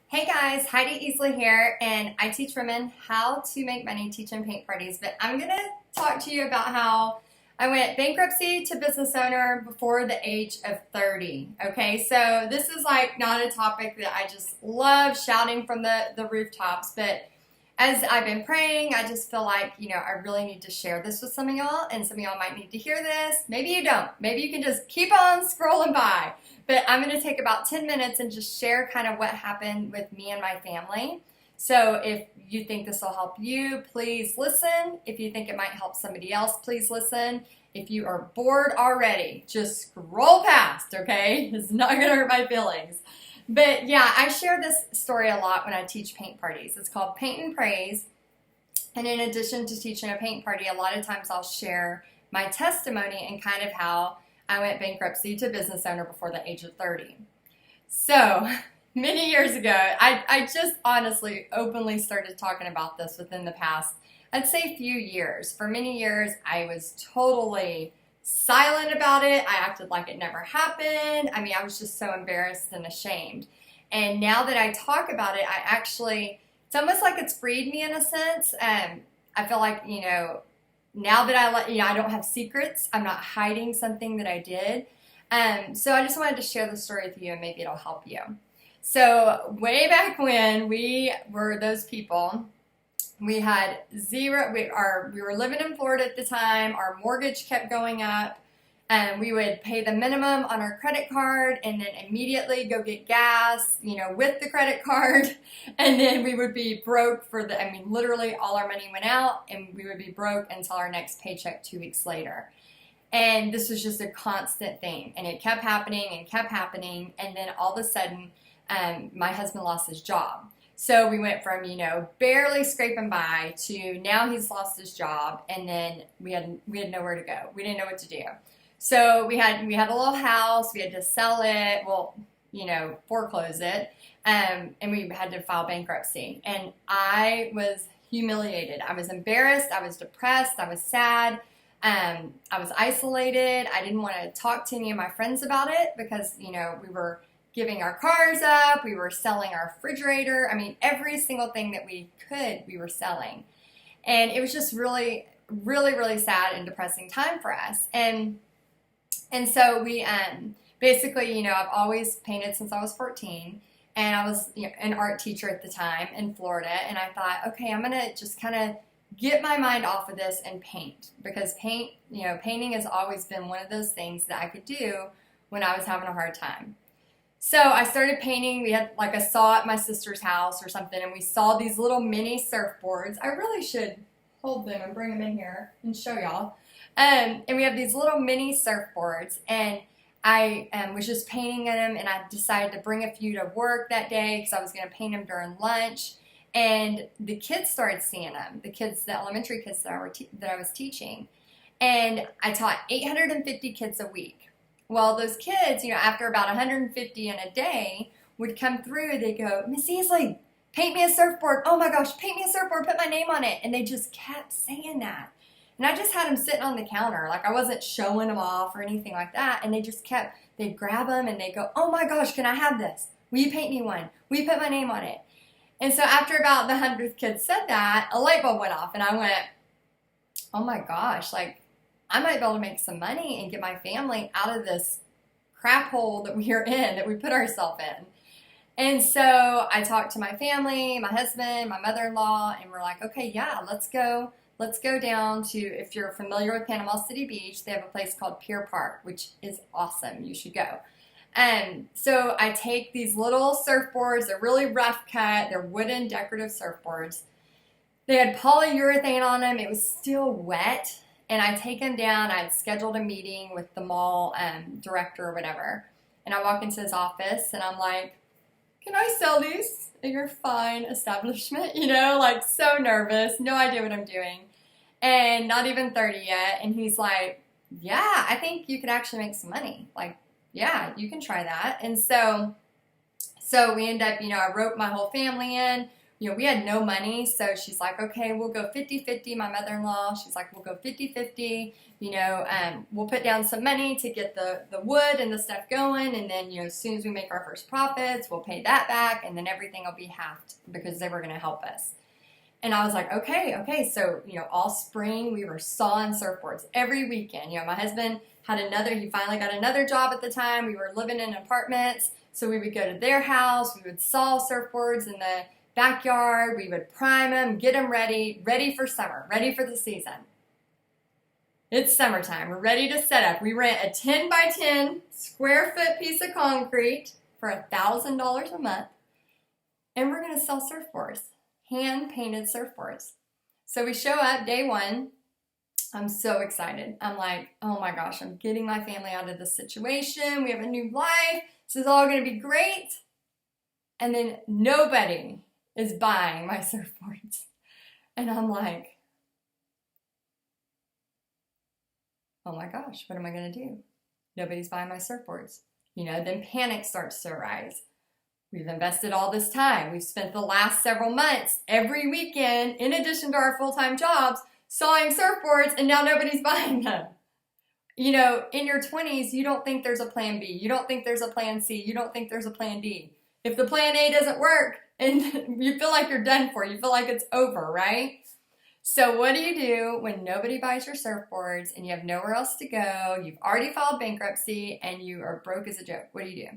Hey guys, Heidi Easley here, and I teach women how to make money teaching paint parties. But I'm going to talk to you about how I went bankruptcy to business owner before the age of 30. Okay, so this is like not a topic that I just love shouting from the rooftops, but as I've been praying, I just feel like, I really need to share this with some of y'all, and some of y'all might need to hear this. Maybe you don't. Maybe you can just keep on scrolling by. But I'm going to take about 10 minutes and just share kind of what happened with me and my family. So if you think this will help you, please listen. If you think it might help somebody else, please listen. If you are bored already, just scroll past, okay? It's not going to hurt my feelings. But yeah, I share this story a lot when I teach paint parties. It's called Paint and Praise. And in addition to teaching a paint party, a lot of times I'll share my testimony and kind of how I went bankruptcy to business owner before the age of 30. So many years ago, I just honestly openly started talking about this within the past, I'd say few years. For many years, I was totally silent about it. I acted like it never happened. I mean, I was just so embarrassed and ashamed. And now that I talk about it, it's almost like it's freed me in a sense. I feel like, now that I don't have secrets, I'm not hiding something that I did. So I just wanted to share the story with you, and maybe it'll help you. So way back when we were those people, we had zero. We were living in Florida at the time. Our mortgage kept going up, and we would pay the minimum on our credit card, and then immediately go get gas, with the credit card, and then we would be broke literally all our money went out, and we would be broke until our next paycheck 2 weeks later. And this was just a constant thing, and it kept happening and kept happening, and then all of a sudden, my husband lost his job. So we went from, barely scraping by to now he's lost his job, and then we had nowhere to go. We didn't know what to do. So we had a little house. We had to sell it. Well, foreclose it. And we had to file bankruptcy. And I was humiliated. I was embarrassed. I was depressed. I was sad. I was isolated. I didn't want to talk to any of my friends about it because, we were giving our cars up. We were selling our refrigerator. I mean, every single thing that we could, we were selling. And it was just really, really, really sad and depressing time for us. And so we basically, I've always painted since I was 14, and I was an art teacher at the time in Florida, and I thought, okay, I'm going to just kind of get my mind off of this and paint, because painting has always been one of those things that I could do when I was having a hard time. So I started painting. We had like a saw at my sister's house or something, and we saw these little mini surfboards. I really should hold them and bring them in here and show y'all. And we have these little mini surfboards, and I was just painting them, and I decided to bring a few to work that day because I was going to paint them during lunch. And the kids started seeing them, the elementary kids that I was teaching. And I taught 850 kids a week. Well, those kids, after about 150 in a day, would come through. They go, Miss Easley, paint me a surfboard. Oh my gosh, paint me a surfboard, put my name on it. And they just kept saying that. And I just had them sitting on the counter. Like I wasn't showing them off or anything like that. And they'd grab them and they'd go, oh my gosh, can I have this? Will you paint me one? Will you put my name on it? And so after about the 100th kid said that, a light bulb went off, and I went, oh my gosh, like I might be able to make some money and get my family out of this crap hole that we are in, that we put ourselves in. And so I talked to my family, my husband, my mother-in-law, and we're like, okay, yeah, let's go down to, if you're familiar with Panama City Beach, they have a place called Pier Park, which is awesome. You should go. And so I take these little surfboards. They're really rough cut. They're wooden decorative surfboards. They had polyurethane on them. It was still wet. And I take them down. I had scheduled a meeting with the mall director or whatever. And I walk into his office, and I'm like, can I sell these at your fine establishment? Like so nervous, no idea what I'm doing, and not even 30 yet. And he's like, yeah, I think you could actually make some money. Like, yeah, you can try that. And so we end up, I roped my whole family in. we had no money, so she's like, okay, we'll go 50-50. My mother-in-law, she's like, we'll go 50-50. We'll put down some money to get the wood and the stuff going, and then, as soon as we make our first profits, we'll pay that back, and then everything will be halved because they were going to help us. And I was like, okay. So, all spring we were sawing surfboards every weekend. My husband he finally got another job at the time. We were living in apartments, so we would go to their house. We would saw surfboards in the backyard. We would prime them, get them ready for summer, ready for the season. It's summertime. We're ready to set up. We rent a 10 by 10 square foot piece of concrete for $1,000 a month, and we're going to sell surfboards, hand-painted surfboards. So we show up day one. I'm so excited. I'm like, oh my gosh, I'm getting my family out of this situation. We have a new life. This is all going to be great. And then nobody is buying my surfboards. And I'm like, oh my gosh, what am I going to do? Nobody's buying my surfboards. Then panic starts to arise. We've invested all this time. We've spent the last several months every weekend, in addition to our full-time jobs, sawing surfboards, and now nobody's buying them. In your 20s, you don't think there's a plan B. You don't think there's a plan C. You don't think there's a plan D. If the plan A doesn't work, and you feel like you're done for, you feel like it's over, right? So what do you do when nobody buys your surfboards and you have nowhere else to go? You've already filed bankruptcy and you are broke as a joke. What do?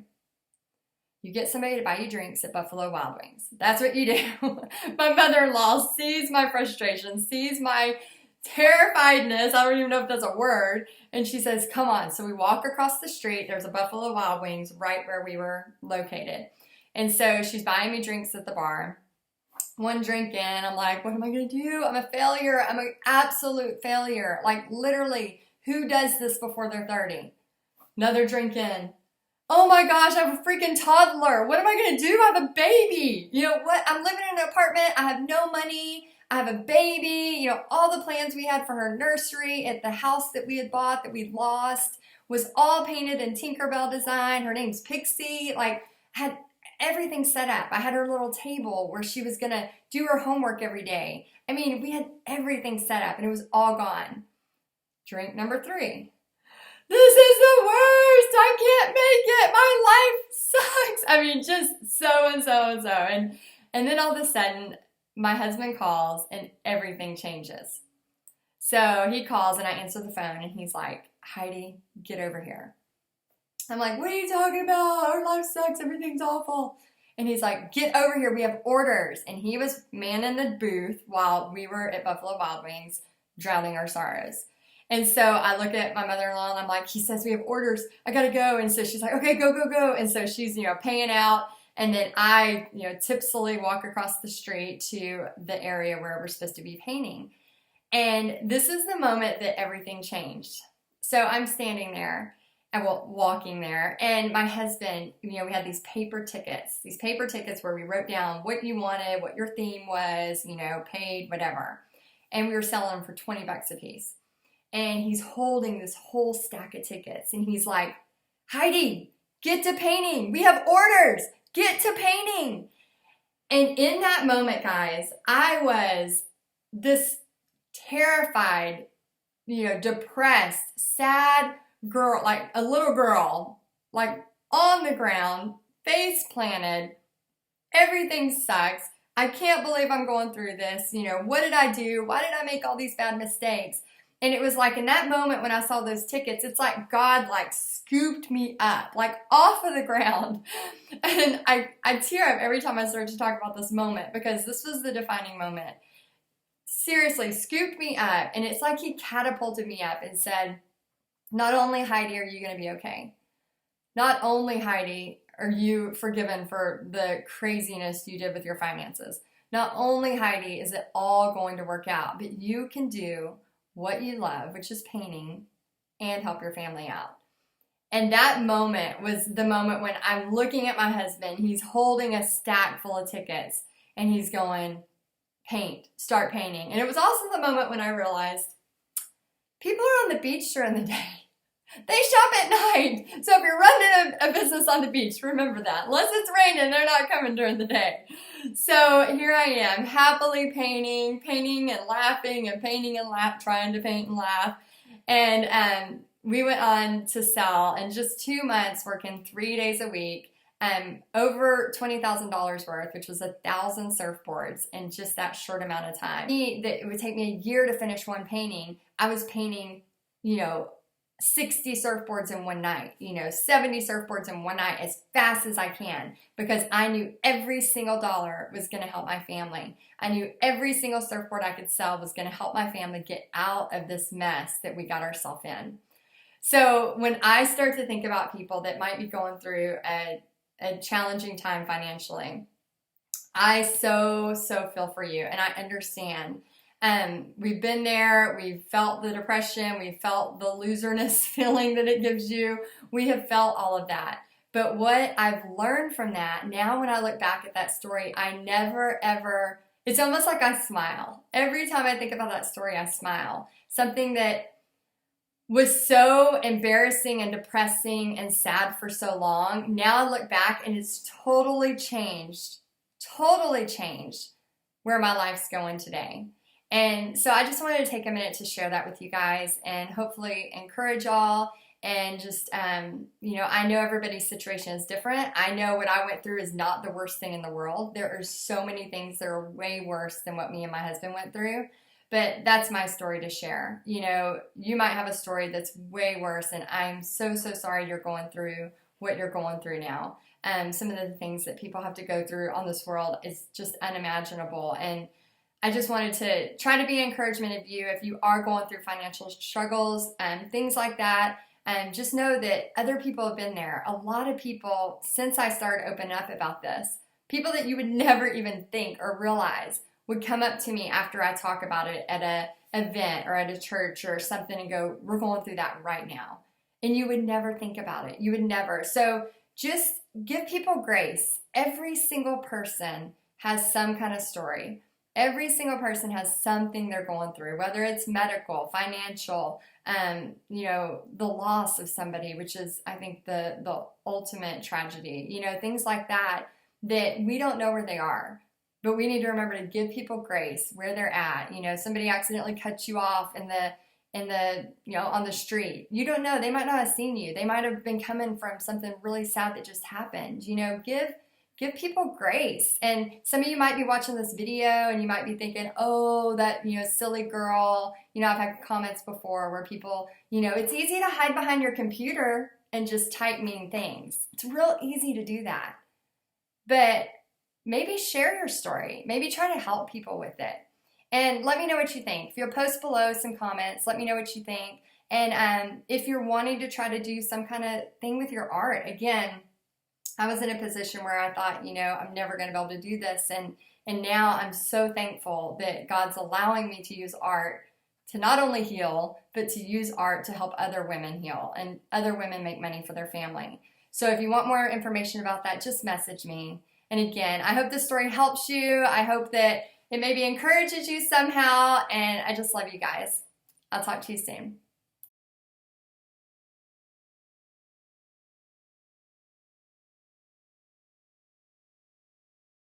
You get somebody to buy you drinks at Buffalo Wild Wings. That's what you do. My mother-in-law sees my frustration, sees my terrifiedness. I don't even know if that's a word. And she says, come on. So we walk across the street. There's a Buffalo Wild Wings right where we were located. And so she's buying me drinks at the bar. One drink in, I'm like, what am I going to do? I'm a failure. I'm an absolute failure. Like, literally, who does this before they're 30? Another drink in. Oh my gosh, I have a freaking toddler. What am I going to do? I have a baby. You know what? I'm living in an apartment. I have no money. I have a baby. All the plans we had for her nursery at the house that we had bought that we lost was all painted in Tinkerbell design. Her name's Pixie. Like, had everything set up. I had her little table where she was going to do her homework every day. I mean, we had everything set up and it was all gone. Drink number 3. This is the worst. I can't make it. My life sucks. I mean, just so and so and so. And then all of a sudden, my husband calls and everything changes. So he calls and I answer the phone and he's like, Heidi, get over here. I'm like, what are you talking about? Our life sucks. Everything's awful. And he's like, get over here. We have orders. And he was manning the booth while we were at Buffalo Wild Wings drowning our sorrows. And so I look at my mother-in-law and I'm like, he says we have orders. I got to go. And so she's like, okay, go, go, go. And so she's, paying out. And then I, tipsily walk across the street to the area where we're supposed to be painting. And this is the moment that everything changed. So I'm standing there. Walking there, and my husband, we had these paper tickets where we wrote down what you wanted, what your theme was, paid, whatever. And we were selling them for $20 a piece. And he's holding this whole stack of tickets, and he's like, Heidi, get to painting. We have orders. Get to painting. And in that moment, guys, I was this terrified, depressed, sad girl, like a little girl, like on the ground, face planted. Everything sucks. I can't believe I'm going through this. What did I do? Why did I make all these bad mistakes? And it was like in that moment when I saw those tickets, it's like God scooped me up, off of the ground. And I tear up every time I start to talk about this moment because this was the defining moment. Seriously, scooped me up. And it's like he catapulted me up and said, not only, Heidi, are you going to be okay. Not only, Heidi, are you forgiven for the craziness you did with your finances. Not only, Heidi, is it all going to work out, but you can do what you love, which is painting, and help your family out. And that moment was the moment when I'm looking at my husband. He's holding a stack full of tickets, and he's going, paint, start painting. And it was also the moment when I realized people are on the beach during the day. They shop at night. So if you're running a business on the beach, remember that. Unless it's raining, they're not coming during the day. So here I am, happily painting and laughing and painting and laugh, trying to paint and laugh. And we went on to sell in just 2 months, working 3 days a week, over $20,000 worth, which was 1,000 surfboards in just that short amount of time. It would take me a year to finish one painting. I was painting, 60 surfboards in one night, 70 surfboards in one night as fast as I can, because I knew every single dollar was going to help my family. I knew every single surfboard I could sell was going to help my family get out of this mess that we got ourselves in. So when I start to think about people that might be going through a challenging time financially, I so feel for you, and I understand. We've been there, we've felt the depression, we've felt the loserness feeling that it gives you. We have felt all of that. But what I've learned from that, now when I look back at that story, I never ever, it's almost like I smile. Every time I think about that story, I smile. Something that was so embarrassing and depressing and sad for so long, now I look back and it's totally changed where my life's going today. And so I just wanted to take a minute to share that with you guys and hopefully encourage y'all. And just, I know everybody's situation is different. I know what I went through is not the worst thing in the world. There are so many things that are way worse than what me and my husband went through. But that's my story to share. You might have a story that's way worse, and I'm so sorry you're going through what you're going through now. Some of the things that people have to go through on this world is just unimaginable. And I just wanted to try to be an encouragement of you if you are going through financial struggles and things like that. And just know that other people have been there. A lot of people, since I started opening up about this, people that you would never even think or realize would come up to me after I talk about it at an event or at a church or something and go, we're going through that right now. And you would never think about it. You would never. So just give people grace. Every single person has some kind of story. Every single person has something they're going through, whether it's medical, financial, the loss of somebody, which is, I think, the ultimate tragedy, things like that we don't know where they are. But we need to remember to give people grace where they're at. Somebody accidentally cuts you off on the street. You don't know. They might not have seen you. They might have been coming from something really sad that just happened. Give people grace. And some of you might be watching this video and you might be thinking, oh, that, silly girl. I've had comments before where people, it's easy to hide behind your computer and just type mean things. It's real easy to do that. But maybe share your story. Maybe try to help people with it. And let me know what you think. If you'll post below some comments, let me know what you think. And if you're wanting to try to do some kind of thing with your art, again, I was in a position where I thought, I'm never going to be able to do this. And now I'm so thankful that God's allowing me to use art to not only heal, but to use art to help other women heal and other women make money for their family. So if you want more information about that, just message me. And again, I hope this story helps you. I hope that it maybe encourages you somehow. And I just love you guys. I'll talk to you soon.